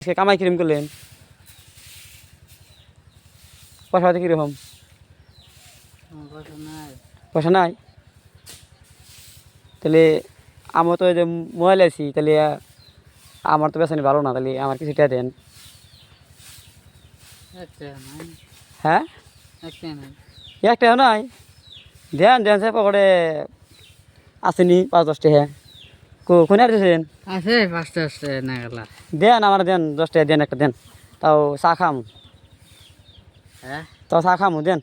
আজকে কামাই কিরম করলেন? পয়সা পাতি কীরকম? পয়সা নাই? তাহলে আমার তো এই যে মোবাইল আছি, তাহলে আমার তো বেসানি ভালো না, তাহলে আমার কিছু টাকা দেন। হ্যাঁ, এক টাকা নাই? দেন দেন সে পকেটে আসেনি 5-10 টাকা। কোনে আর দিয়েছেন? আছে 5-10 টাকা না গেলা। দেন আমার, দেন 10 টাকা দেন, একটা দেন, তাও চা খাম। হ্যাঁ তাও চা খামু দেন।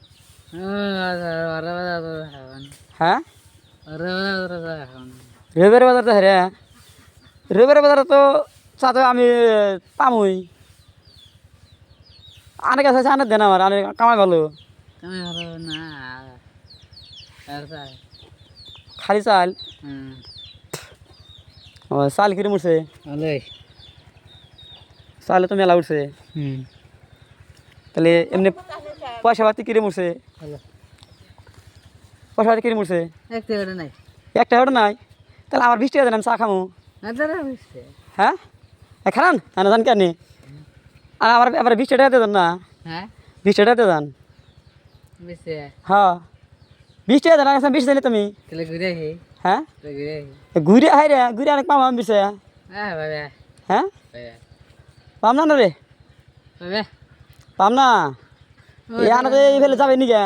হ্যাঁ, রবিবারের বাজার তো হ্যাঁ, রবিবারের বাজারে তো চা তো আমি পামই। আনে কাছে আনে দেন আমার, আনে কামাই ভালো। খালি চাল? ও চাল কিরম উঠছে? চালে তো মেলা উঠছে। তাহলে এমনি পয়সা পাতি কিরম উঠছে? পয়সা পাতি কিরম উঠছে? এক টাকাটা নাই? তাহলে আমার 20 টাকা দেন, আমি চা খামো। হ্যাঁ, খারান না জান কেন? আর আমার আবার 20 টাকা দেন না? 20 টাকা দেন। হ্যাঁ, 20 টাকা দেন, 20 দিলে তুমি। হ্যাঁ, ঘুরে আই রে, ঘুরে অনেক পাম আমি বিষয়। হ্যাঁ, পাম না রে, পাম না। এই আনাতে এই ফেলে যাবে নি গে?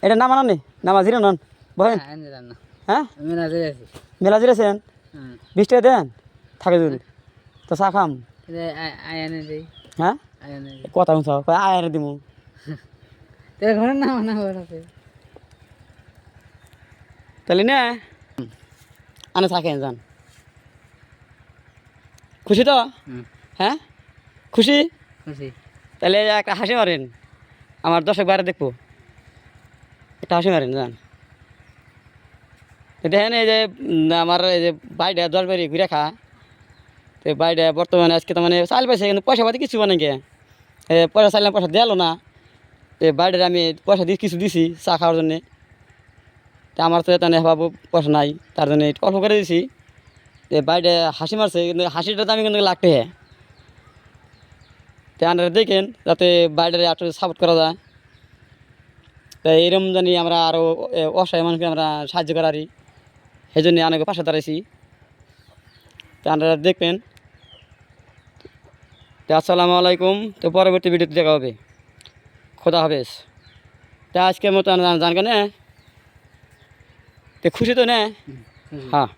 এটা নামা নি, নামা জিরো নন বহেন। হ্যাঁ, মেলা জিরেছেন? 20 টাকা দেন, থাকে যদি তো চা খাম। হ্যাঁ, কথা শুনছ আয় দিমু। তাহলে না আনে চা খেয়ে যান। খুশি তো? হ্যাঁ, খুশি? তাহলে একটা হাসি মারেন, আমার দর্শক বাইরে দেখবো, একটা হাসি মারেন যান। দেখেন এই যে আমার এই যে বাইরে 10 বাড়ি ঘুরে খা, তো বাইরে বর্তমানে আজকে তো মানে চাল পাইছে, কিন্তু পয়সা পাতি কিছু বানাই গে, পয়সা চাইলাম পয়সা দিলো না। তো বাইরে আমি পয়সা দিয়ে কিছু দিছি চা খাওয়ার জন্যে। তো আমার তো তেনে ভাবো পয়সা নাই, তার জন্য অল্প করে দিছি। তো বাইরে হাসি মারছে, কিন্তু হাসিটা তো আমি কিন্তু লাগতে হ্যাঁ। তো আপনারা দেখেন যাতে বাইরে একটু সাপোর্ট করা যায়, তাই এরকম জানি আমরা আরও অসহায় মানুষকে আমরা সাহায্য করারি, সেই জন্য অনেক পাশে দাঁড়াইছি। তো আপনারা দেখবেন। তো আসসালামু আলাইকুম। তো পরবর্তী ভিডিওতে দেখা হবে। খোদা হাফেজ। তা আজকের মতো জান কেন? তো খুশি তো না? হ্যাঁ।